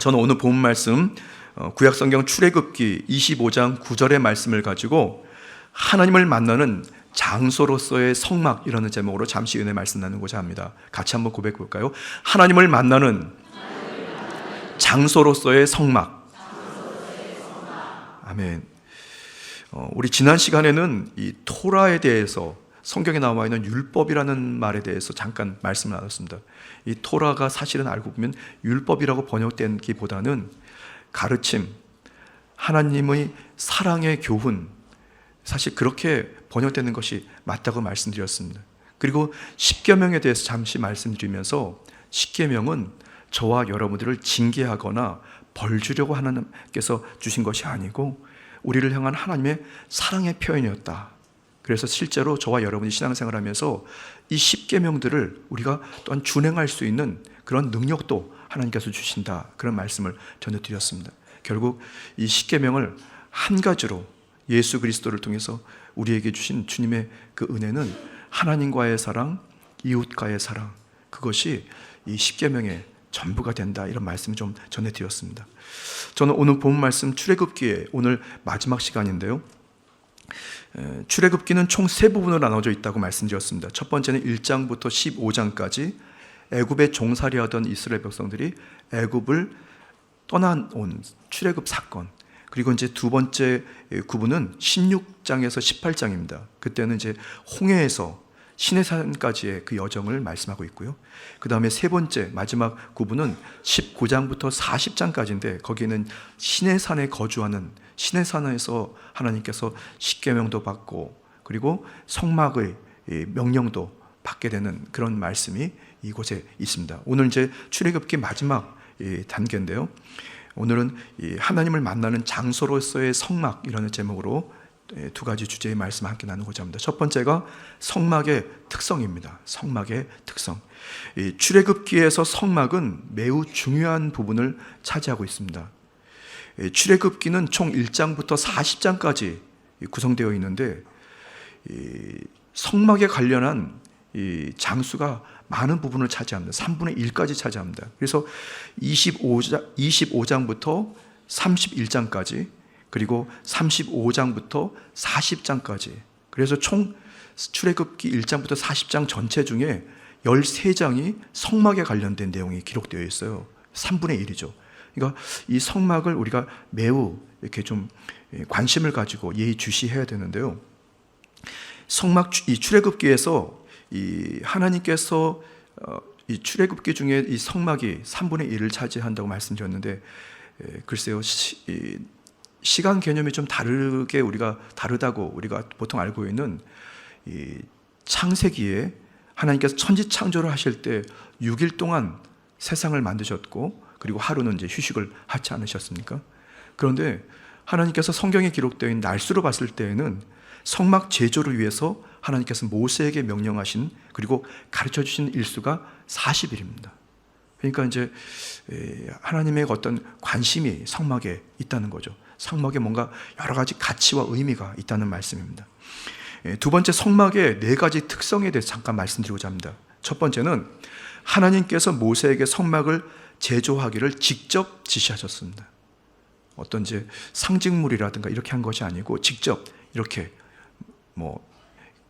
저는 오늘 본 말씀 구약성경 출애굽기 25장 9절의 말씀을 가지고 하나님을 만나는 장소로서의 성막이라는 제목으로 잠시 은혜 말씀 나누고자 합니다. 같이 한번 고백해 볼까요? 하나님을 만나는 장소로서의 성막. 아멘. 우리 지난 시간에는 이 토라에 대해서, 성경에 나와 있는 율법이라는 말에 대해서 잠깐 말씀을 나눴습니다. 이 토라가 사실은 알고 보면 율법이라고 번역된 기보다는 가르침, 하나님의 사랑의 교훈, 사실 그렇게 번역되는 것이 맞다고 말씀드렸습니다. 그리고 십계명에 대해서 잠시 말씀드리면서, 십계명은 저와 여러분들을 징계하거나 벌 주려고 하나님께서 주신 것이 아니고 우리를 향한 하나님의 사랑의 표현이었다. 그래서 실제로 저와 여러분이 신앙생활을 하면서 이 십계명들을 우리가 또한 준행할 수 있는 그런 능력도 하나님께서 주신다, 그런 말씀을 전해드렸습니다. 결국 이 십계명을 한 가지로 예수 그리스도를 통해서 우리에게 주신 주님의 그 은혜는 하나님과의 사랑, 이웃과의 사랑, 그것이 이 십계명의 전부가 된다, 이런 말씀을 좀 전해드렸습니다. 저는 오늘 본 말씀 출애굽기의 오늘 마지막 시간인데요, 출애굽기는 총 세 부분으로 나눠져 있다고 말씀드렸습니다. 첫 번째는 1장부터 15장까지 애굽에 종살이하던 이스라엘 백성들이 애굽을 떠나온 출애굽 사건, 그리고 이제 두 번째 구분은 16장에서 18장입니다. 그때는 이제 홍해에서 시내산까지의 그 여정을 말씀하고 있고요. 그 다음에 세 번째 마지막 구분은 19장부터 40장까지인데 거기는 시내산에 거주하는, 시내산에서 하나님께서 십계명도 받고 그리고 성막의 명령도 받게 되는 그런 말씀이 이곳에 있습니다. 오늘 이제 출애굽기 마지막 단계인데요, 오늘은 하나님을 만나는 장소로서의 성막이라는 제목으로 두 가지 주제의 말씀을 함께 나누고자 합니다. 첫 번째가 성막의 특성입니다. 성막의 특성. 출애굽기에서 성막은 매우 중요한 부분을 차지하고 있습니다. 출애굽기는 총 1장부터 40장까지 구성되어 있는데 성막에 관련한 장수가 많은 부분을 차지합니다. 3분의 1까지 차지합니다. 그래서 25장부터 31장까지, 그리고 35장부터 40장까지, 그래서 총 출애굽기 1장부터 40장 전체 중에 13장이 성막에 관련된 내용이 기록되어 있어요. 3분의 1이죠. 그러니까 이 성막을 우리가 매우 이렇게 좀 관심을 가지고 예의주시해야 되는데요, 성막, 이 출애굽기에서 이 하나님께서 이 출애굽기 중에 이 성막이 3분의 1을 차지한다고 말씀드렸는데, 글쎄요, 시간 개념이 좀 다르게 다르다고 우리가 보통 알고 있는 이 창세기에 하나님께서 천지 창조를 하실 때 6일 동안 세상을 만드셨고, 그리고 하루는 이제 휴식을 하지 않으셨습니까? 그런데 하나님께서 성경에 기록되어 있는 날수로 봤을 때에는 성막 제조를 위해서 하나님께서 모세에게 명령하신, 그리고 가르쳐 주신 일수가 40일입니다. 그러니까 이제 하나님의 어떤 관심이 성막에 있다는 거죠. 성막에 뭔가 여러 가지 가치와 의미가 있다는 말씀입니다. 두 번째, 성막의 네 가지 특성에 대해서 잠깐 말씀드리고자 합니다. 첫 번째는 하나님께서 모세에게 성막을 제조하기를 직접 지시하셨습니다. 어떤 이제 상징물이라든가 이렇게 한 것이 아니고 직접 이렇게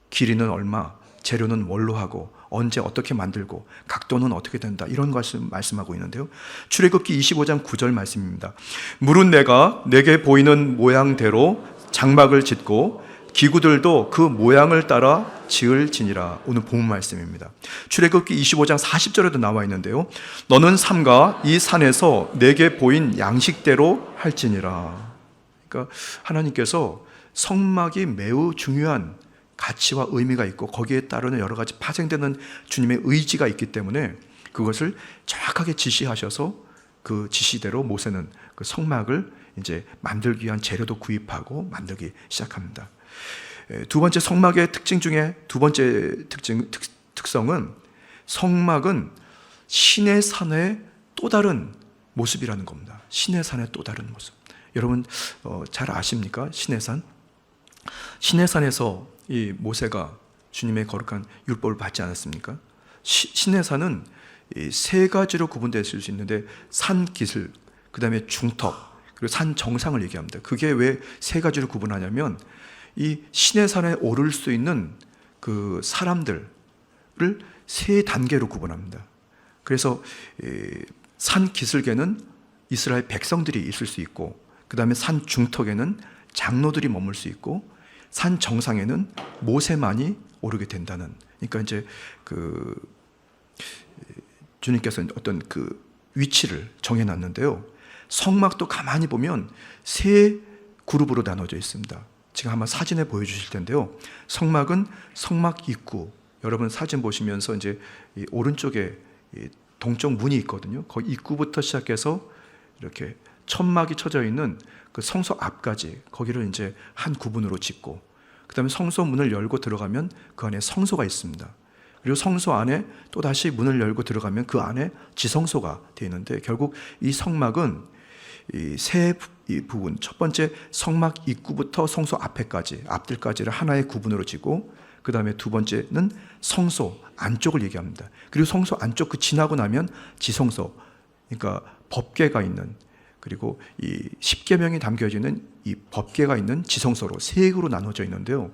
길이는 얼마, 재료는 뭘로 하고, 언제 어떻게 만들고, 각도는 어떻게 된다, 이런 것을 말씀하고 있는데요, 출애굽기 25장 9절 말씀입니다. 물은 내가 내게 보이는 모양대로 장막을 짓고 기구들도 그 모양을 따라 지을지니라. 오늘 본문 말씀입니다. 출애굽기 25장 40절에도 나와 있는데요, 너는 삼가 이 산에서 내게 보인 양식대로 할지니라. 그러니까 하나님께서 성막이 매우 중요한 가치와 의미가 있고 거기에 따르는 여러 가지 파생되는 주님의 의지가 있기 때문에 그것을 정확하게 지시하셔서 그 지시대로 모세는 그 성막을 이제 만들기 위한 재료도 구입하고 만들기 시작합니다. 두 번째, 성막의 특징 중에 두 번째 특성은 성막은 신의 산의 또 다른 모습이라는 겁니다. 신의 산의 또 다른 모습. 여러분 잘 아십니까? 신의 산. 신의 산에서 이 모세가 주님의 거룩한 율법을 받지 않았습니까? 신의 산은 세 가지로 구분될 수 있는데, 산기슭, 그 다음에 중턱, 그리고 산 정상을 얘기합니다. 그게 왜 세 가지로 구분하냐면 이 시내산에 오를 수 있는 그 사람들을 세 단계로 구분합니다. 그래서 산 기슭에는 이스라엘 백성들이 있을 수 있고, 그 다음에 산 중턱에는 장로들이 머물 수 있고, 산 정상에는 모세만이 오르게 된다는. 그러니까 이제 그 주님께서 어떤 그 위치를 정해놨는데요. 성막도 가만히 보면 세 그룹으로 나눠져 있습니다. 지금 한번 사진에 보여주실 텐데요. 성막은 성막 입구, 여러분 사진 보시면서 이제 이 오른쪽에 이 동쪽 문이 있거든요. 거기 입구부터 시작해서 이렇게 천막이 쳐져 있는 그 성소 앞까지, 거기를 이제 한 구분으로 짓고, 그 다음에 성소 문을 열고 들어가면 그 안에 성소가 있습니다. 그리고 성소 안에 또 다시 문을 열고 들어가면 그 안에 지성소가 되어 있는데, 결국 이 성막은 이 세 부분, 첫 번째 성막 입구부터 성소 앞들까지를 하나의 구분으로 지고, 그 다음에 두 번째는 성소 안쪽을 얘기합니다. 그리고 성소 안쪽 그 지나고 나면 지성소, 그러니까 법궤가 있는, 그리고 이 십계명이 담겨져 있는 이 법궤가 있는 지성소로 세 개로 나눠져 있는데요.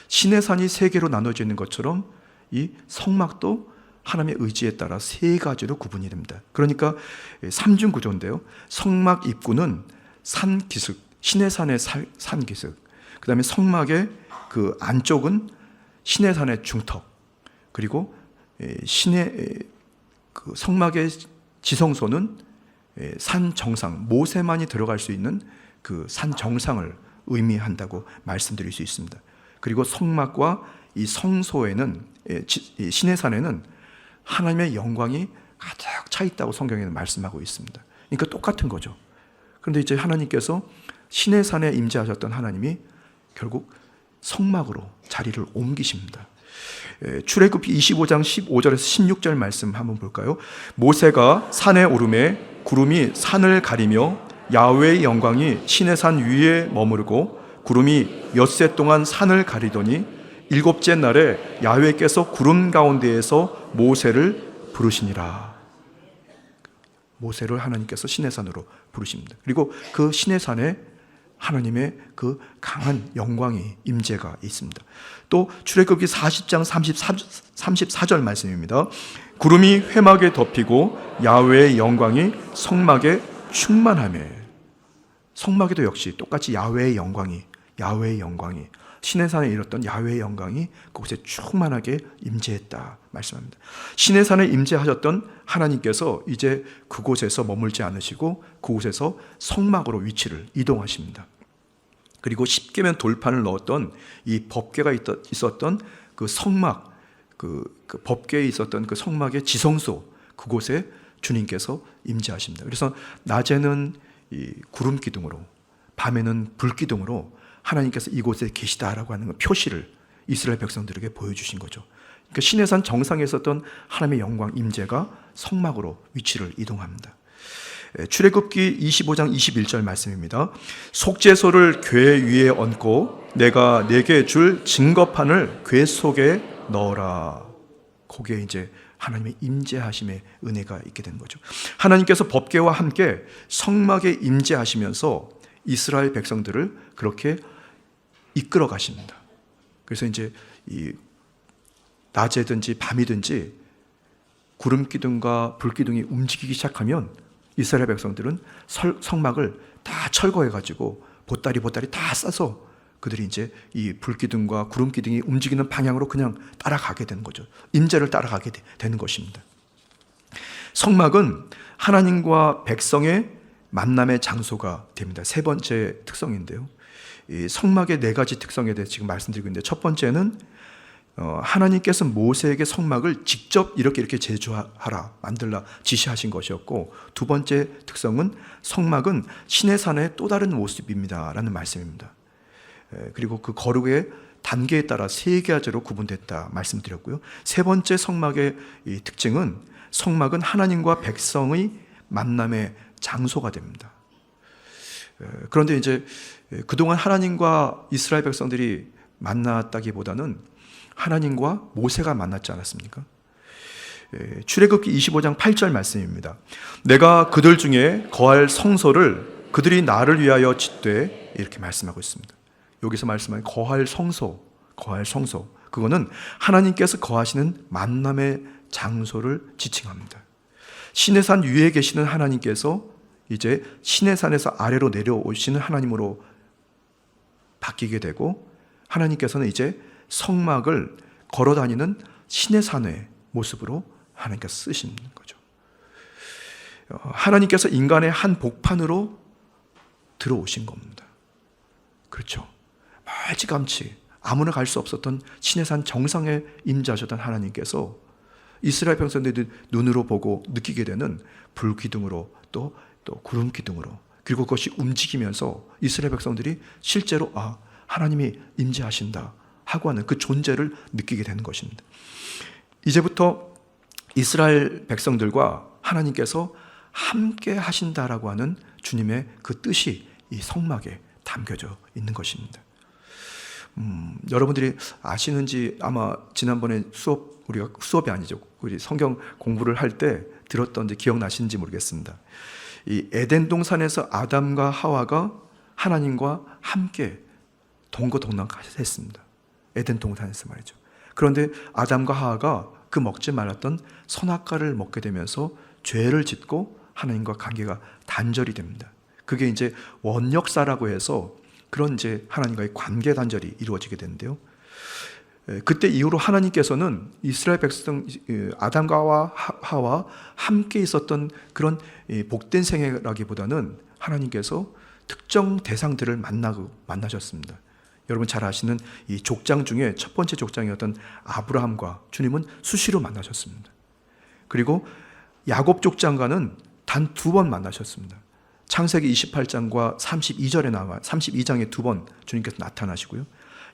시내산이 세 개로 나눠져 있는 것처럼 이 성막도 하나님의 의지에 따라 세 가지로 구분이 됩니다. 그러니까 삼중 구조인데요. 성막 입구는 산 기슭, 시내산의 산 기슭, 그 다음에 성막의 그 안쪽은 시내산의 중턱, 그리고 그 성막의 지성소는 산 정상, 모세만이 들어갈 수 있는 그 산 정상을 의미한다고 말씀드릴 수 있습니다. 그리고 성막과 이 성소에는, 시내산에는 하나님의 영광이 가득 차 있다고 성경에는 말씀하고 있습니다. 그러니까 똑같은 거죠. 그런데 이제 하나님께서 시내산에 임재하셨던 하나님이 결국 성막으로 자리를 옮기십니다. 출애굽기 25장 15절에서 16절 말씀 한번 볼까요? 모세가 산에 오르매 구름이 산을 가리며 야훼의 영광이 시내산 위에 머무르고 구름이 엿새 동안 산을 가리더니 일곱째 날에 야훼께서 구름 가운데에서 모세를 부르시니라. 모세를 하나님께서 시내산으로 부르십니다. 그리고 그 시내산에 하나님의 그 강한 영광이 임재가 있습니다. 또 출애굽기 40장 34절 말씀입니다. 구름이 회막에 덮이고 야훼의 영광이 성막에 충만하며, 성막에도 역시 똑같이 야훼의 영광이 시내산에 이뤘던 야훼의 영광이 그곳에 충만하게 임재했다 말씀합니다. 시내산에 임재하셨던 하나님께서 이제 그곳에서 머물지 않으시고 그곳에서 성막으로 위치를 이동하십니다. 그리고 십계명 돌판을 넣었던 이 법궤가 있었던 그 성막, 그 법궤에 있었던 그 성막의 지성소, 그곳에 주님께서 임재하십니다. 그래서 낮에는 이 구름 기둥으로, 밤에는 불 기둥으로 하나님께서 이곳에 계시다라고 하는 표시를 이스라엘 백성들에게 보여주신 거죠. 그러니까 시내산 정상에 있었던 하나님의 영광 임재가 성막으로 위치를 이동합니다. 출애굽기 25장 21절 말씀입니다. 속죄소를 궤 위에 얹고 내가 내게 줄 증거판을 궤 속에 넣어라. 거기에 이제 하나님의 임재하심의 은혜가 있게 된 거죠. 하나님께서 법궤와 함께 성막에 임재하시면서 이스라엘 백성들을 그렇게 이끌어 가십니다. 그래서 이제 이 낮에든지 밤이든지 구름 기둥과 불 기둥이 움직이기 시작하면 이스라엘 백성들은 성막을 다 철거해 가지고 보따리 다 싸서 그들이 이제 이 불 기둥과 구름 기둥이 움직이는 방향으로 그냥 따라가게 되는 거죠. 임재를 따라가게 되는 것입니다. 성막은 하나님과 백성의 만남의 장소가 됩니다. 세 번째 특성인데요. 이 성막의 네 가지 특성에 대해서 지금 말씀드리고 있는데, 첫 번째는 하나님께서 모세에게 성막을 직접 이렇게 제조하라, 만들라 지시하신 것이었고, 두 번째 특성은 성막은 시내산의 또 다른 모습입니다라는 말씀입니다. 그리고 그 거룩의 단계에 따라 세 가지로 구분됐다 말씀드렸고요. 세 번째 성막의 이 특징은 성막은 하나님과 백성의 만남의 장소가 됩니다. 그런데 이제 그동안 하나님과 이스라엘 백성들이 만났다기보다는 하나님과 모세가 만났지 않았습니까? 출애굽기 25장 8절 말씀입니다. 내가 그들 중에 거할 성소를 그들이 나를 위하여 짓되, 이렇게 말씀하고 있습니다. 여기서 말씀하는 거할 성소, 그거는 하나님께서 거하시는 만남의 장소를 지칭합니다. 시내산 위에 계시는 하나님께서 이제 시내산에서 아래로 내려오시는 하나님으로 바뀌게 되고, 하나님께서는 이제 성막을 걸어다니는 시내산의 모습으로 하나님께서 쓰시는 거죠. 하나님께서 인간의 한 복판으로 들어오신 겁니다. 그렇죠. 멀찌감치 아무나 갈 수 없었던 시내산 정상에 임재하셨던 하나님께서 이스라엘 백성들이 눈으로 보고 느끼게 되는 불기둥으로 또 구름기둥으로, 그리고 그것이 움직이면서 이스라엘 백성들이 실제로 하나님이 임재하신다 하고 하는 그 존재를 느끼게 되는 것입니다. 이제부터 이스라엘 백성들과 하나님께서 함께 하신다라고 하는 주님의 그 뜻이 이 성막에 담겨져 있는 것입니다. 여러분들이 아시는지, 아마 지난번에 우리가 수업이 아니죠, 우리 성경 공부를 할 때 들었던지 기억나시는지 모르겠습니다. 이 에덴 동산에서 아담과 하와가 하나님과 함께 동거동락했습니다. 에덴 동산에서 말이죠. 그런데 아담과 하와가 그 먹지 말았던 선악과를 먹게 되면서 죄를 짓고 하나님과 관계가 단절이 됩니다. 그게 이제 원역사라고 해서 그런 이제 하나님과의 관계 단절이 이루어지게 되는데요. 그때 이후로 하나님께서는 이스라엘 백성 아담과 하와 함께 있었던 그런 복된 생애라기보다는 하나님께서 특정 대상들을 만나셨습니다. 여러분 잘 아시는 이 족장 중에 첫 번째 족장이었던 아브라함과 주님은 수시로 만나셨습니다. 그리고 야곱 족장과는 단 2번 만나셨습니다. 창세기 28장과 32장에 2번 주님께서 나타나시고요.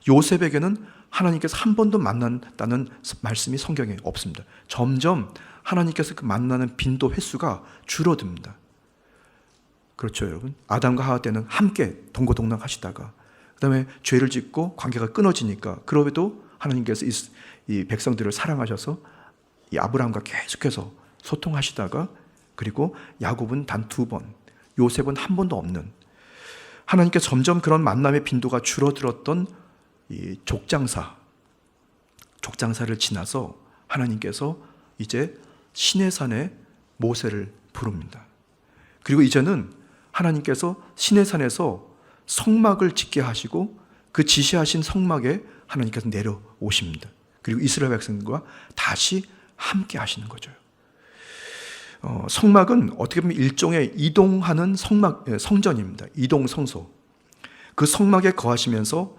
요셉에게는 하나님께서 한 번도 만난다는 말씀이 성경에 없습니다. 점점 하나님께서 그 만나는 빈도 횟수가 줄어듭니다. 그렇죠, 여러분. 아담과 하와 때는 함께 동거동락하시다가 그 다음에 죄를 짓고 관계가 끊어지니까, 그럼에도 하나님께서 이 백성들을 사랑하셔서 이 아브라함과 계속해서 소통하시다가, 그리고 야곱은 단 2번, 요셉은 한 번도 없는, 하나님께서 점점 그런 만남의 빈도가 줄어들었던 이 족장사를 지나서 하나님께서 이제 시내산에 모세를 부릅니다. 그리고 이제는 하나님께서 시내산에서 성막을 짓게 하시고 그 지시하신 성막에 하나님께서 내려오십니다. 그리고 이스라엘 백성들과 다시 함께 하시는 거죠. 성막은 어떻게 보면 일종의 이동하는 성전입니다. 이동 성소. 그 성막에 거하시면서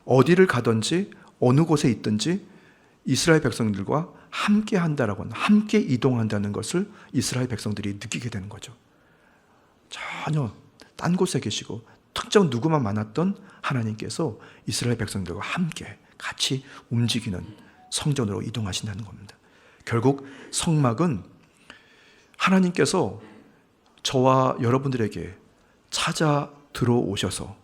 어디를 가든지 어느 곳에 있든지 이스라엘 백성들과 함께 한다라고 하는, 함께 이동한다는 것을 이스라엘 백성들이 느끼게 되는 거죠. 전혀 딴 곳에 계시고 특정 누구만 만났던 하나님께서 이스라엘 백성들과 함께 같이 움직이는 성전으로 이동하신다는 겁니다. 결국 성막은 하나님께서 저와 여러분들에게 찾아 들어오셔서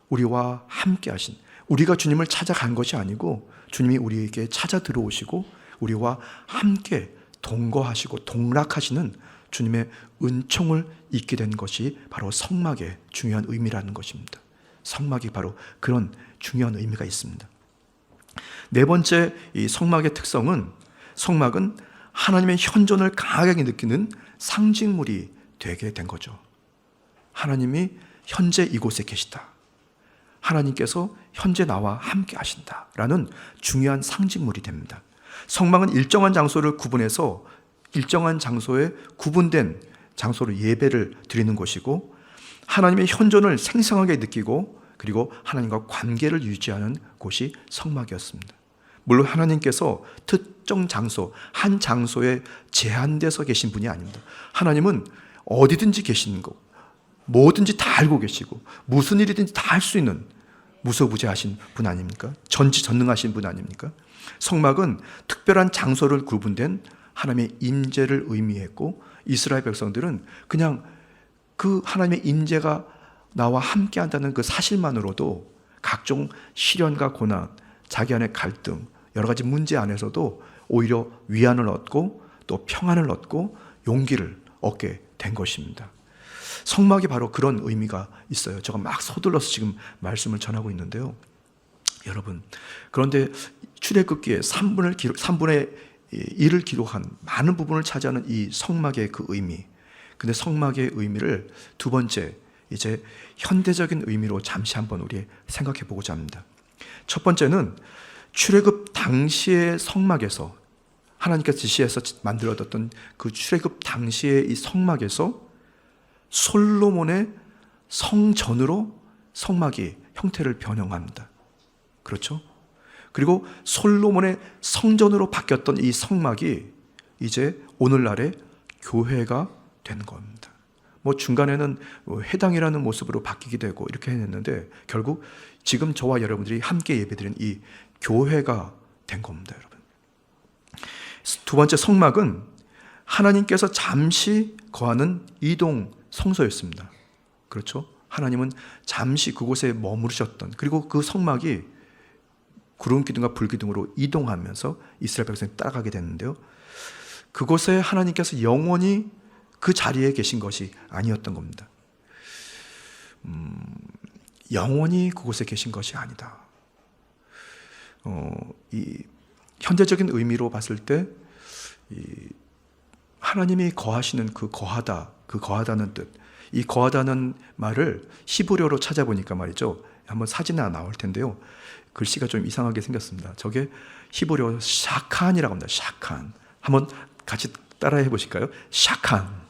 우리와 함께 하신, 우리가 주님을 찾아간 것이 아니고 주님이 우리에게 찾아 들어오시고 우리와 함께 동거하시고 동락하시는 주님의 은총을 잊게 된 것이 바로 성막의 중요한 의미라는 것입니다. 성막이 바로 그런 중요한 의미가 있습니다. 네 번째, 이 성막의 특성은, 성막은 하나님의 현존을 강하게 느끼는 상징물이 되게 된 거죠. 하나님이 현재 이곳에 계시다, 하나님께서 현재 나와 함께 하신다라는 중요한 상징물이 됩니다. 성막은 일정한 장소를 구분해서 일정한 장소에 구분된 장소로 예배를 드리는 곳이고, 하나님의 현존을 생생하게 느끼고 그리고 하나님과 관계를 유지하는 곳이 성막이었습니다. 물론 하나님께서 특정 장소, 한 장소에 제한돼서 계신 분이 아닙니다. 하나님은 어디든지 계시는 거, 뭐든지 다 알고 계시고 무슨 일이든지 다 할 수 있는 무소부재하신 분 아닙니까? 전지전능하신 분 아닙니까? 성막은 특별한 장소를 구분된 하나님의 임재를 의미했고, 이스라엘 백성들은 그냥 그 하나님의 임재가 나와 함께 한다는 그 사실만으로도 각종 시련과 고난, 자기 안의 갈등, 여러 가지 문제 안에서도 오히려 위안을 얻고 또 평안을 얻고 용기를 얻게 된 것입니다. 성막이 바로 그런 의미가 있어요. 제가 막 서둘러서 지금 말씀을 전하고 있는데요. 여러분, 그런데 출애굽기에 3분의 1을 기록한 많은 부분을 차지하는 이 성막의 그 의미, 근데 성막의 의미를 두 번째, 이제 현대적인 의미로 잠시 한번 우리 생각해 보고자 합니다. 첫 번째는 출애굽 당시의 성막에서, 하나님께서 지시해서 만들어졌던 그 출애굽 당시의 이 성막에서 솔로몬의 성전으로 성막이 형태를 변형합니다. 그렇죠? 그리고 솔로몬의 성전으로 바뀌었던 이 성막이 이제 오늘날의 교회가 된 겁니다. 뭐 중간에는 회당이라는 모습으로 바뀌기도 하고 이렇게 했는데 결국 지금 저와 여러분들이 함께 예배드리는 이 교회가 된 겁니다, 여러분. 두 번째, 성막은 하나님께서 잠시 거하는 이동 성소였습니다. 그렇죠? 하나님은 잠시 그곳에 머무르셨던, 그리고 그 성막이 구름 기둥과 불 기둥으로 이동하면서 이스라엘 백성이 따라가게 됐는데요. 그곳에 하나님께서 영원히 그 자리에 계신 것이 아니었던 겁니다. 영원히 그곳에 계신 것이 아니다. 이 현대적인 의미로 봤을 때 하나님이 거하시는 그 거하다는 뜻, 이 거하다는 말을 히브리어로 찾아보니까 말이죠. 한번 사진이 하나 나올 텐데요. 글씨가 좀 이상하게 생겼습니다. 저게 히브리어 샤칸이라고 합니다. 샤칸. 한번 같이 따라해 보실까요? 샤칸.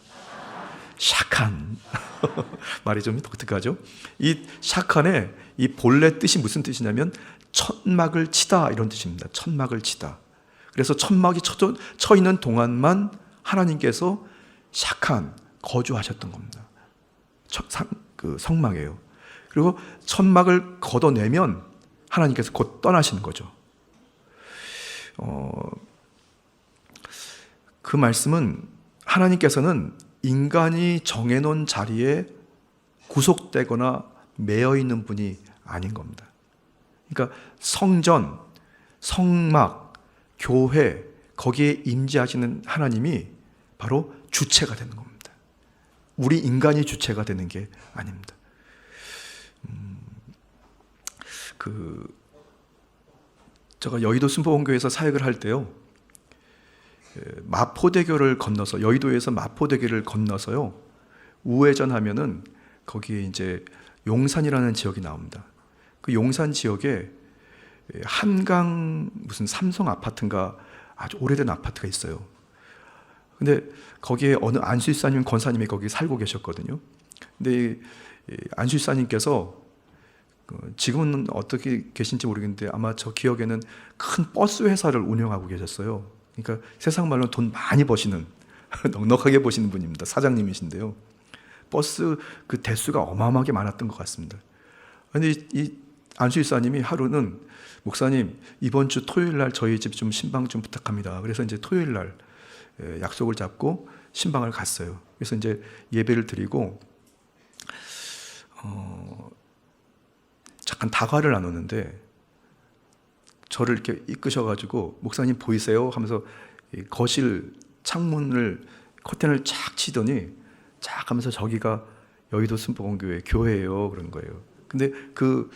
말이 좀 독특하죠? 이 샤칸의 이 본래 뜻이 무슨 뜻이냐면 천막을 치다, 이런 뜻입니다. 천막을 치다. 그래서 천막이 쳐 있는 동안만 하나님께서 샤칸, 거주하셨던 겁니다. 그 성막이에요. 그리고 천막을 걷어내면 하나님께서 곧 떠나시는 거죠. 그 말씀은 하나님께서는 인간이 정해놓은 자리에 구속되거나 매여 있는 분이 아닌 겁니다. 그러니까 성전, 성막, 교회, 거기에 임재하시는 하나님이 바로 주체가 되는 겁니다. 우리 인간이 주체가 되는 게 아닙니다. 제가 여의도 순복음교회에서 사역을 할 때요, 마포대교를 건너서, 여의도에서 마포대교를 건너서요, 우회전 하면은 거기에 이제 용산이라는 지역이 나옵니다. 그 용산 지역에 한강 무슨 삼성 아파트인가 아주 오래된 아파트가 있어요. 근데 거기에 어느 안수일사님 권사님이 거기 살고 계셨거든요. 근데 안수일사님께서 지금은 어떻게 계신지 모르겠는데 아마 저 기억에는 큰 버스 회사를 운영하고 계셨어요. 그러니까 세상 말로 돈 많이 버시는 넉넉하게 버시는 분입니다. 사장님이신데요. 버스 그 대수가 어마어마하게 많았던 것 같습니다. 그런데 이 안수일사님이 하루는 목사님 이번 주 토요일 날 저희 집 좀 신방 좀 부탁합니다. 그래서 이제 토요일 날 약속을 잡고 신방을 갔어요. 그래서 이제 예배를 드리고 잠깐 다과를 나눴는데 저를 이렇게 이끄셔가지고 목사님 보이세요? 하면서 거실 창문을 커튼을 쫙 치더니 쫙 하면서 저기가 여의도 순복음교회 교회예요, 그런 거예요. 근데 그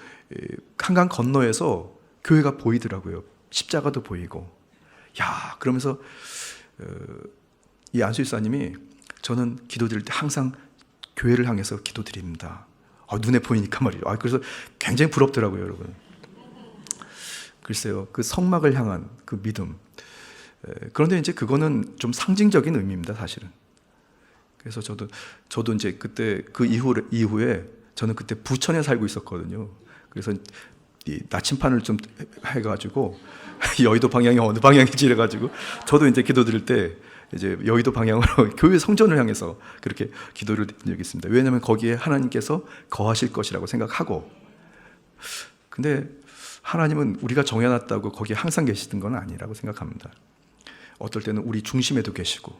한강 건너에서 교회가 보이더라고요. 십자가도 보이고. 야, 그러면서 이 안수일사님이 저는 기도드릴 때 항상 교회를 향해서 기도드립니다. 눈에 보이니까 말이죠. 그래서 굉장히 부럽더라고요, 여러분. 글쎄요, 그 성막을 향한 그 믿음. 그런데 이제 그거는 좀 상징적인 의미입니다, 사실은. 그래서 저도 이제 그때 그 이후에 저는 그때 부천에 살고 있었거든요. 그래서 이 나침판을 좀 해가지고 여의도 방향이 어느 방향인지 이래가지고 저도 이제 기도드릴 때 이제 여의도 방향으로 교회 성전을 향해서 그렇게 기도를 드린 적이 있습니다. 왜냐하면 거기에 하나님께서 거하실 것이라고 생각하고, 근데 하나님은 우리가 정해놨다고 거기에 항상 계시던 건 아니라고 생각합니다. 어떨 때는 우리 중심에도 계시고,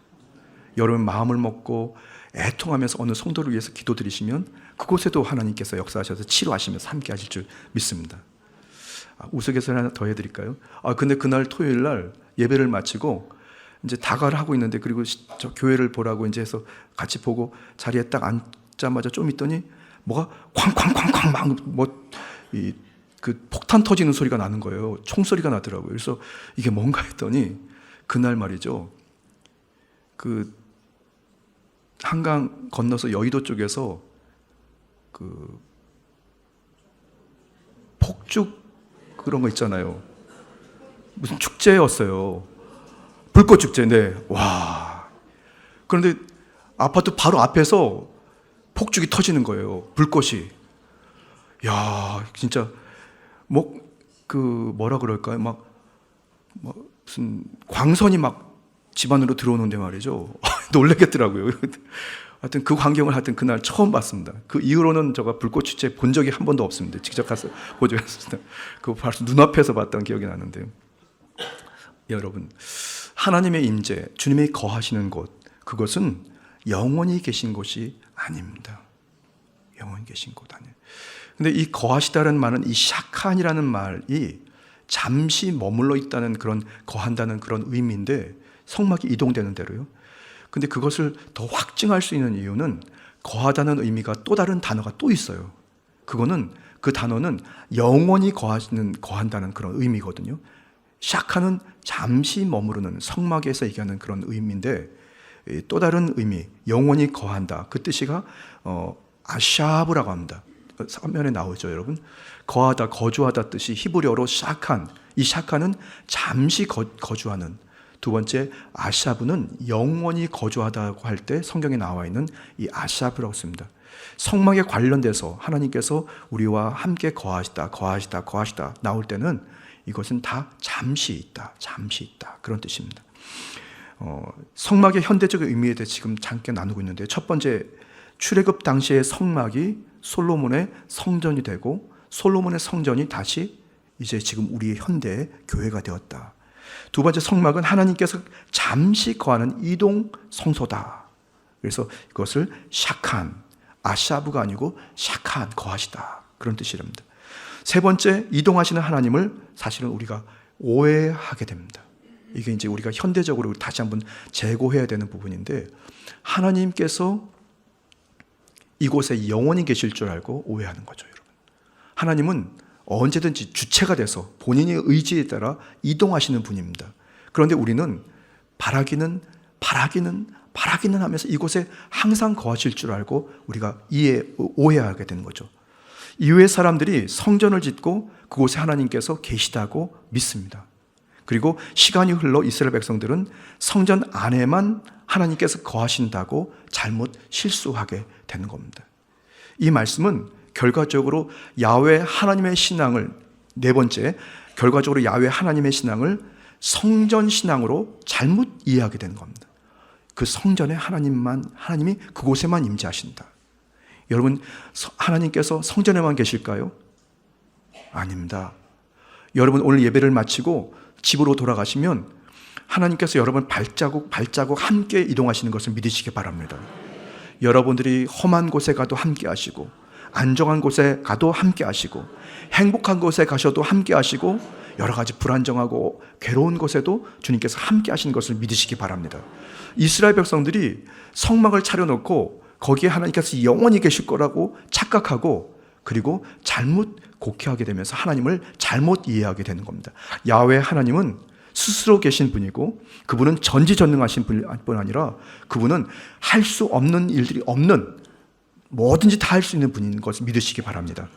여러분 마음을 먹고 애통하면서 어느 성도를 위해서 기도드리시면 그곳에도 하나님께서 역사하셔서 치료하시면서 함께 하실 줄 믿습니다. 우스갯소리 하나 더 해드릴까요? 근데 그날 토요일 날 예배를 마치고 이제 다가를 하고 있는데, 그리고 저 교회를 보라고 이제 해서 같이 보고 자리에 딱 앉자마자 좀 있더니 뭐가 쾅쾅쾅쾅 막 그 폭탄 터지는 소리가 나는 거예요. 총소리가 나더라고요. 그래서 이게 뭔가 했더니 그날 말이죠. 그 한강 건너서 여의도 쪽에서 그 폭죽 그런 거 있잖아요. 무슨 축제였어요. 불꽃 축제. 네. 와. 그런데 아파트 바로 앞에서 폭죽이 터지는 거예요. 불꽃이. 야, 진짜 뭐라 그럴까요? 막 무슨 광선이 막 집안으로 들어오는데 말이죠. 놀라겠더라고요. 하여튼 그 광경을 하여튼 그날 처음 봤습니다. 그 이후로는 제가 불꽃 축제 본 적이 한 번도 없습니다. 직접 가서 보지 않았습니다. 그거 바로 눈앞에서 봤던 기억이 나는데요. 여러분, 하나님의 임재, 주님이 거하시는 곳, 그것은 영원히 계신 곳이 아닙니다. 영원히 계신 곳 아니에요. 근데 이 거하시다는 말은 이 샤칸이라는 말이 잠시 머물러 있다는 그런 거한다는 그런 의미인데 성막이 이동되는 대로요. 근데 그것을 더 확증할 수 있는 이유는 거하다는 의미가 또 다른 단어가 또 있어요. 그 단어는 영원히 거한다는 그런 의미거든요. 샤칸은 잠시 머무르는 성막에서 얘기하는 그런 의미인데 또 다른 의미, 영원히 거한다. 그 뜻이가 아샤브라고 합니다. 3면에 나오죠, 여러분. 거하다, 거주하다 뜻이 히브리어로 샤칸. 이 샤칸은 잠시 거주하는. 두 번째, 아샤브는 영원히 거주하다고 할 때 성경에 나와 있는 이 아샤브라고 씁니다. 성막에 관련돼서 하나님께서 우리와 함께 거하시다 나올 때는 이것은 다 잠시 있다 그런 뜻입니다. 성막의 현대적 의미에 대해 지금 잠깐 나누고 있는데, 첫 번째, 출애굽 당시의 성막이 솔로몬의 성전이 되고 솔로몬의 성전이 다시 이제 지금 우리의 현대의 교회가 되었다. 두 번째, 성막은 하나님께서 잠시 거하는 이동 성소다. 그래서 이것을 샤칸, 아샤브가 아니고 샤칸, 거하시다, 그런 뜻이랍니다. 세 번째, 이동하시는 하나님을 사실은 우리가 오해하게 됩니다. 이게 이제 우리가 현대적으로 다시 한번 재고해야 되는 부분인데, 하나님께서 이곳에 영원히 계실 줄 알고 오해하는 거죠, 여러분. 하나님은 언제든지 주체가 돼서 본인의 의지에 따라 이동하시는 분입니다. 그런데 우리는 바라기는 하면서 이곳에 항상 거하실 줄 알고 우리가 오해하게 되는 거죠. 이후의 사람들이 성전을 짓고 그곳에 하나님께서 계시다고 믿습니다. 그리고 시간이 흘러 이스라엘 백성들은 성전 안에만 하나님께서 거하신다고 잘못 실수하게 되는 겁니다. 이 말씀은 결과적으로 야훼 하나님의 신앙을, 네 번째, 결과적으로 야훼 하나님의 신앙을 성전 신앙으로 잘못 이해하게 되는 겁니다. 그 성전에 하나님이 그곳에만 임재하신다. 여러분, 하나님께서 성전에만 계실까요? 아닙니다. 여러분, 오늘 예배를 마치고 집으로 돌아가시면 하나님께서 여러분 발자국 함께 이동하시는 것을 믿으시기 바랍니다. 여러분들이 험한 곳에 가도 함께 하시고, 안정한 곳에 가도 함께 하시고, 행복한 곳에 가셔도 함께 하시고, 여러 가지 불안정하고 괴로운 곳에도 주님께서 함께 하시는 것을 믿으시기 바랍니다. 이스라엘 백성들이 성막을 차려놓고 거기에 하나님께서 영원히 계실 거라고 착각하고, 그리고 잘못 곡해하게 되면서 하나님을 잘못 이해하게 되는 겁니다. 야훼 하나님은 스스로 계신 분이고, 그분은 전지전능하신 분 아니라 그분은 할 수 없는 일들이 없는, 뭐든지 다 할 수 있는 분인 것을 믿으시기 바랍니다.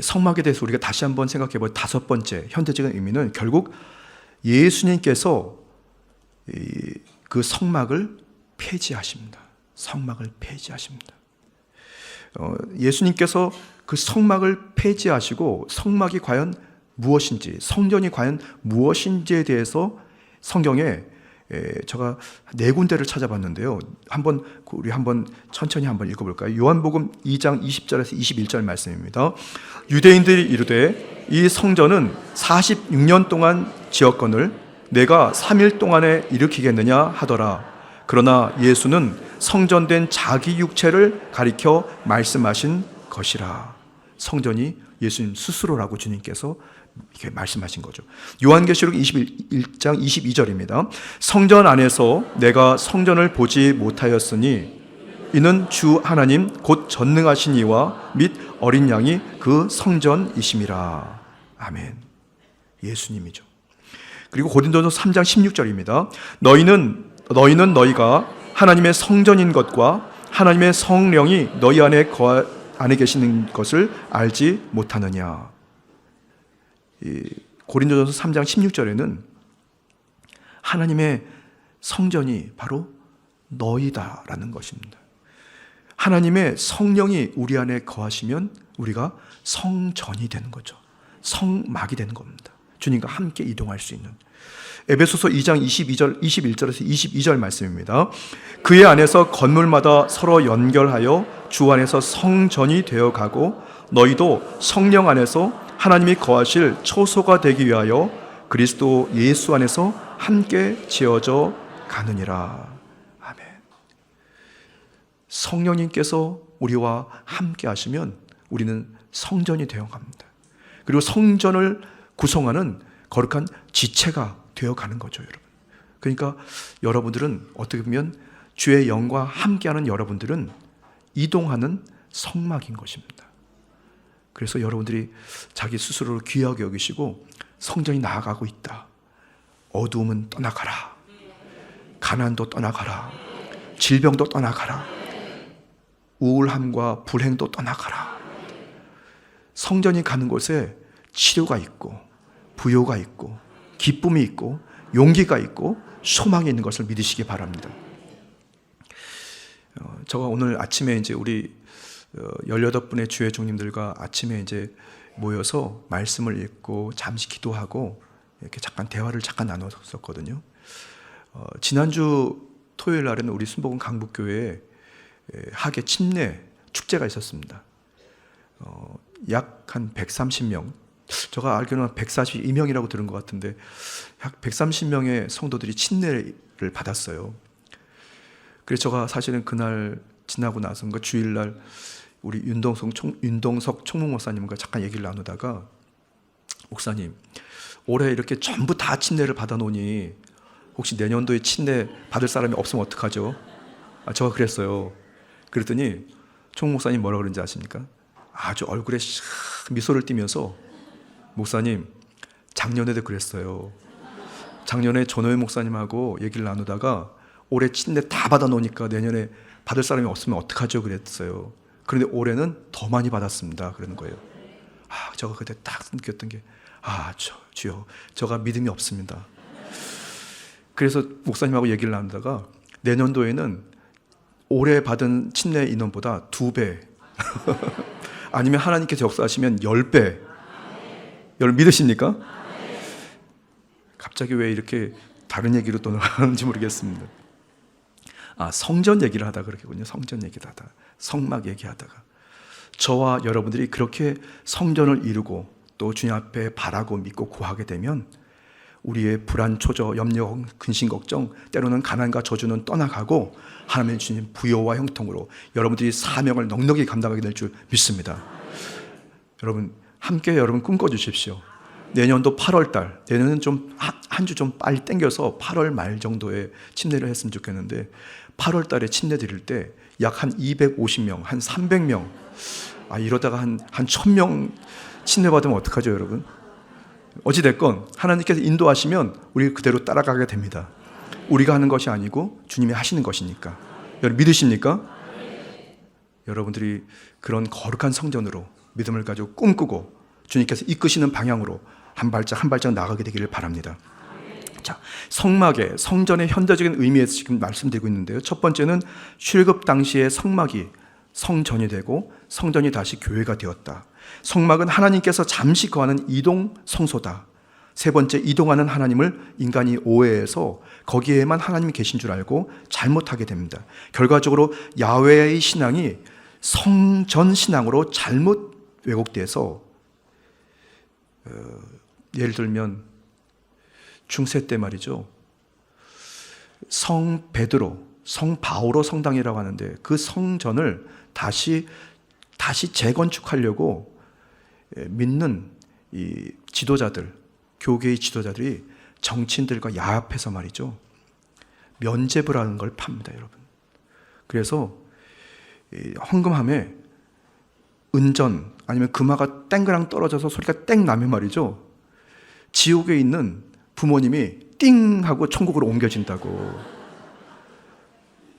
성막에 대해서 우리가 다시 한번 생각해 볼 다섯 번째 현대적인 의미는 결국 예수님께서 그 성막을 폐지하십니다. 성막을 폐지하십니다. 예수님께서 그 성막을 폐지하시고 성막이 과연 무엇인지, 성전이 과연 무엇인지에 대해서 성경에 제가 네 군데를 찾아봤는데요. 우리 한번 천천히 한번 읽어볼까요? 요한복음 2장 20절에서 21절 말씀입니다. 유대인들이 이르되 이 성전은 46년 동안 지었거늘 내가 3일 동안에 일으키겠느냐 하더라. 그러나 예수는 성전된 자기 육체를 가리켜 말씀하신 것이라. 성전이 예수님 스스로라고 주님께서 이렇게 말씀하신 거죠. 요한계시록 21장 22절입니다. 성전 안에서 내가 성전을 보지 못하였으니 이는 주 하나님 곧 전능하신 이와 및 어린 양이 그 성전이심이라. 아멘. 예수님이죠. 그리고 고린도서 3장 16절입니다. 너희는 너희가 하나님의 성전인 것과 하나님의 성령이 너희 안에 계시는 것을 알지 못하느냐. 고린도전서 3장 16절에는 하나님의 성전이 바로 너희다라는 것입니다. 하나님의 성령이 우리 안에 거하시면 우리가 성전이 되는 거죠. 성막이 되는 겁니다. 주님과 함께 이동할 수 있는. 에베소서 2장 21절에서 22절 말씀입니다. 그의 안에서 건물마다 서로 연결하여 주 안에서 성전이 되어가고 너희도 성령 안에서 하나님이 거하실 초소가 되기 위하여 그리스도 예수 안에서 함께 지어져 가느니라. 아멘. 성령님께서 우리와 함께 하시면 우리는 성전이 되어갑니다. 그리고 성전을 구성하는 거룩한 지체가 되어가는 거죠, 여러분. 그러니까 여러분들은 어떻게 보면 주의 영과 함께하는 여러분들은 이동하는 성막인 것입니다. 그래서 여러분들이 자기 스스로를 귀하게 여기시고 성전이 나아가고 있다. 어두움은 떠나가라. 가난도 떠나가라. 질병도 떠나가라. 우울함과 불행도 떠나가라. 성전이 가는 곳에 치료가 있고 부요가 있고 기쁨이 있고 용기가 있고 소망이 있는 것을 믿으시기 바랍니다. 제가 오늘 아침에 이제 우리 18분의 주의 종님들과 아침에 이제 모여서 말씀을 읽고 잠시 기도하고 이렇게 대화를 나눴었거든요. 지난주 토요일 날에는 우리 순복음 강북교회에 학예 침례 축제가 있었습니다. 약 한 130명, 제가 알기로는 142명이라고 들은 것 같은데 약 130명의 성도들이 침례를 받았어요. 그래서 제가 사실은 그날 지나고 나서인가 주일날 우리 윤동석 총무목사님과 잠깐 얘기를 나누다가 목사님, 올해 이렇게 전부 다 침례를 받아놓으니 혹시 내년도에 침례 받을 사람이 없으면 어떡하죠? 제가 그랬어요. 그랬더니 총무목사님 뭐라 그런지 아십니까? 아주 얼굴에 미소를 띠면서 목사님, 작년에도 그랬어요. 작년에 전호연 목사님하고 얘기를 나누다가 올해 침례 다 받아놓으니까 내년에 받을 사람이 없으면 어떡하죠? 그랬어요. 그런데 올해는 더 많이 받았습니다. 그러는 거예요. 제가 그때 딱 느꼈던 게 주여, 제가 믿음이 없습니다. 그래서 목사님하고 얘기를 나누다가 내년도에는 올해 받은 침례 인원보다 2배 아니면 하나님께서 역사하시면 10배. 여러분 믿으십니까? 갑자기 왜 이렇게 다른 얘기로 또 나가는지 모르겠습니다. 성전 얘기를 하다 그렇겠군요. 성전 얘기를 하다, 성막 얘기하다가 저와 여러분들이 그렇게 성전을 이루고 또 주님 앞에 바라고 믿고 구하게 되면 우리의 불안, 초조, 염려, 근심, 걱정, 때로는 가난과 저주는 떠나가고 하나님의 주님 부요와 형통으로 여러분들이 사명을 넉넉히 감당하게 될 줄 믿습니다. 여러분 함께 여러분 꿈꿔주십시오. 내년도 8월달, 내년은 좀 한 주 좀 빨리 땡겨서 8월 말 정도에 침례를 했으면 좋겠는데 8월달에 침례 드릴 때 약 한 250명, 한 300명, 이러다가 한 1000명 침례 받으면 어떡하죠, 여러분? 어찌됐건 하나님께서 인도하시면 우리 그대로 따라가게 됩니다. 우리가 하는 것이 아니고 주님이 하시는 것이니까. 여러분 믿으십니까? 여러분들이 그런 거룩한 성전으로 믿음을 가지고 꿈꾸고 주님께서 이끄시는 방향으로 한 발짝 한 발짝 나가게 되기를 바랍니다. 자, 성막의 성전의 현대적인 의미에서 지금 말씀드리고 있는데요. 첫 번째는 출애굽 당시의 성막이 성전이 되고 성전이 다시 교회가 되었다. 성막은 하나님께서 잠시 거하는 이동 성소다. 세 번째, 이동하는 하나님을 인간이 오해해서 거기에만 하나님이 계신 줄 알고 잘못하게 됩니다. 결과적으로 야훼의 신앙이 성전 신앙으로 잘못 왜곡돼서 예를 들면 중세 때 말이죠. 성 베드로, 성 바오로 성당이라고 하는데 그 성전을 다시 재건축하려고 믿는 이 지도자들, 교계의 지도자들이 정치인들과 야합해서 말이죠, 면죄부를 하는 걸 팝니다, 여러분. 그래서 헌금함에 은전 아니면 금화가 땡그랑 떨어져서 소리가 땡 나면 말이죠, 지옥에 있는 부모님이 띵 하고 천국으로 옮겨진다고.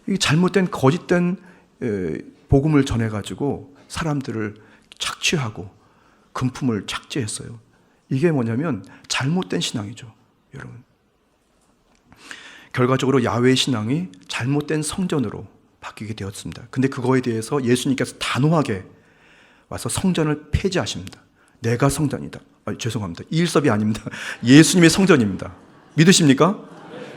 이 잘못된 거짓된 복음을 전해가지고 사람들을 착취하고 금품을 착취했어요. 이게 뭐냐면 잘못된 신앙이죠, 여러분. 결과적으로 야훼 신앙이 잘못된 성전으로 바뀌게 되었습니다. 근데 그거에 대해서 예수님께서 단호하게 와서 성전을 폐지하십니다. 내가 성전이다. 죄송합니다. 이일섭이 아닙니다. 예수님의 성전입니다. 믿으십니까?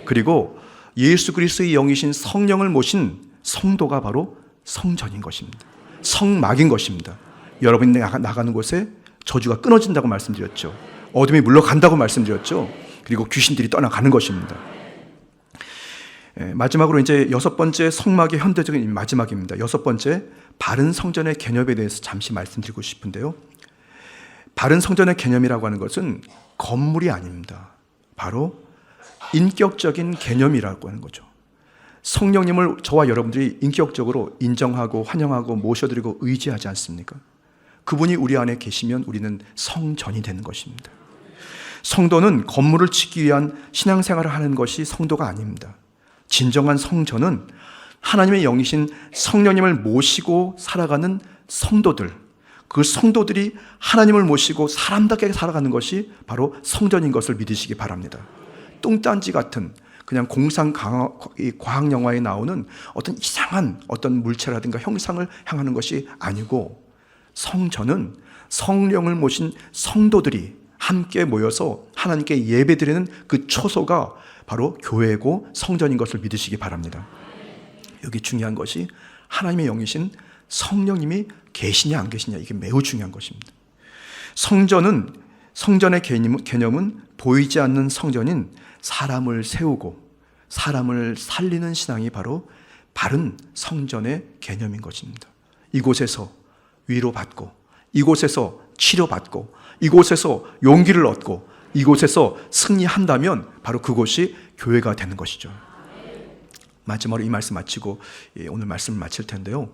그리고 예수 그리스도의 영이신 성령을 모신 성도가 바로 성전인 것입니다. 성막인 것입니다. 여러분이 나가는 곳에 저주가 끊어진다고 말씀드렸죠. 어둠이 물러간다고 말씀드렸죠. 그리고 귀신들이 떠나가는 것입니다. 마지막으로 이제 6번째 성막의 현대적인 마지막입니다. 6번째, 바른 성전의 개념에 대해서 잠시 말씀드리고 싶은데요. 바른 성전의 개념이라고 하는 것은 건물이 아닙니다. 바로 인격적인 개념이라고 하는 거죠. 성령님을 저와 여러분들이 인격적으로 인정하고 환영하고 모셔드리고 의지하지 않습니까? 그분이 우리 안에 계시면 우리는 성전이 되는 것입니다. 성도는 건물을 짓기 위한 신앙생활을 하는 것이 성도가 아닙니다. 진정한 성전은 하나님의 영이신 성령님을 모시고 살아가는 성도들, 그 성도들이 하나님을 모시고 사람답게 살아가는 것이 바로 성전인 것을 믿으시기 바랍니다. 뚱딴지 같은 그냥 공상 과학 영화에 나오는 어떤 이상한 어떤 물체라든가 형상을 향하는 것이 아니고, 성전은 성령을 모신 성도들이 함께 모여서 하나님께 예배드리는 그 초소가 바로 교회고 성전인 것을 믿으시기 바랍니다. 여기 중요한 것이 하나님의 영이신 성령님이 계시냐 안 계시냐, 이게 매우 중요한 것입니다. 성전의 개념은 보이지 않는 성전인 사람을 세우고 사람을 살리는 신앙이 바로 바른 성전의 개념인 것입니다. 이곳에서 위로받고, 이곳에서 치료받고, 이곳에서 용기를 얻고, 이곳에서 승리한다면 바로 그곳이 교회가 되는 것이죠. 마지막으로 이 말씀 마치고 오늘 말씀을 마칠 텐데요.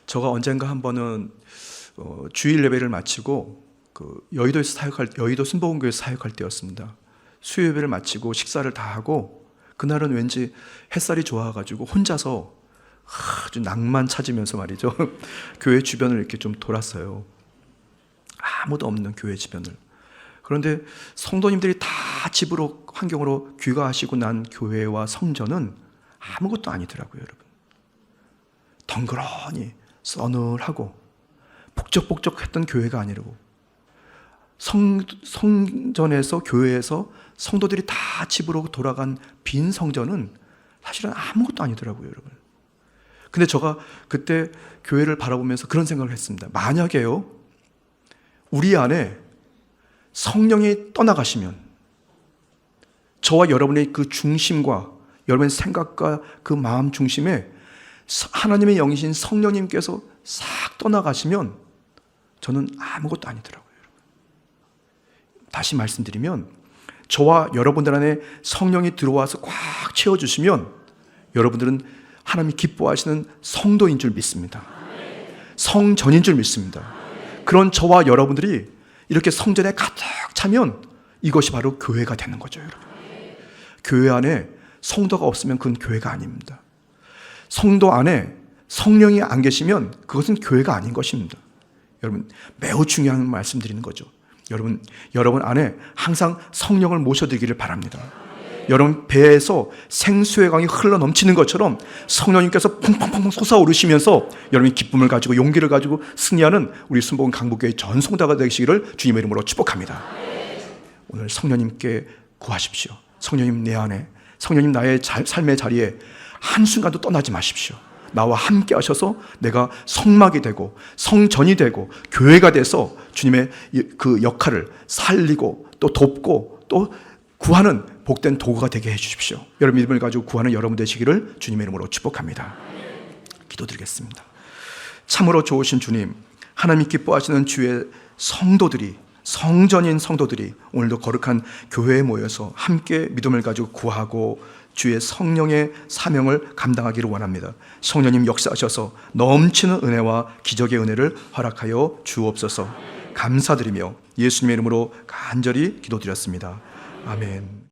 제가 언젠가 한 번은 주일 예배를 마치고 여의도 순복음교회에서 사역할 때였습니다. 수요 예배를 마치고 식사를 다 하고, 그날은 왠지 햇살이 좋아가지고 혼자서 아주 낭만 찾으면서 말이죠, 교회 주변을 이렇게 좀 돌았어요. 아무도 없는 교회 주변을. 그런데 성도님들이 다 집으로 환경으로 귀가하시고 난 교회와 성전은 아무것도 아니더라고요, 여러분. 덩그러니 서늘하고 북적북적했던 교회가 아니라고. 성전에서, 교회에서 성도들이 다 집으로 돌아간 빈 성전은 사실은 아무것도 아니더라고요, 여러분. 근데 제가 그때 교회를 바라보면서 그런 생각을 했습니다. 만약에요, 우리 안에 성령이 떠나가시면 저와 여러분의 그 중심과 여러분의 생각과 그 마음 중심에 하나님의 영이신 성령님께서 싹 떠나가시면 저는 아무것도 아니더라고요. 다시 말씀드리면, 저와 여러분들 안에 성령이 들어와서 꽉 채워주시면 여러분들은 하나님이 기뻐하시는 성도인 줄 믿습니다. 성전인 줄 믿습니다. 그런 저와 여러분들이 이렇게 성전에 가득 차면 이것이 바로 교회가 되는 거죠, 여러분. 교회 안에 성도가 없으면 그건 교회가 아닙니다. 성도 안에 성령이 안 계시면 그것은 교회가 아닌 것입니다. 여러분, 매우 중요한 말씀드리는 거죠. 여러분 안에 항상 성령을 모셔드리기를 바랍니다. 여러분 배에서 생수의 강이 흘러 넘치는 것처럼 성령님께서 펑펑펑 솟아오르시면서 여러분이 기쁨을 가지고 용기를 가지고 승리하는 우리 순복음 강북교회 전 성도가 되시기를 주님의 이름으로 축복합니다. 오늘 성령님께 구하십시오. 성령님 내 안에, 성령님 나의 삶의 자리에 한순간도 떠나지 마십시오. 나와 함께 하셔서 내가 성막이 되고 성전이 되고 교회가 돼서 주님의 그 역할을 살리고 또 돕고 또 구하는 복된 도구가 되게 해주십시오. 여러분 믿음을 가지고 구하는 여러분 되시기를 주님의 이름으로 축복합니다. 기도드리겠습니다. 참으로 좋으신 주님, 하나님 기뻐하시는 주의 성도들이 성전인 성도들이 오늘도 거룩한 교회에 모여서 함께 믿음을 가지고 구하고 주의 성령의 사명을 감당하기를 원합니다. 성령님 역사하셔서 넘치는 은혜와 기적의 은혜를 허락하여 주옵소서. 감사드리며 예수님의 이름으로 간절히 기도드렸습니다. 아멘.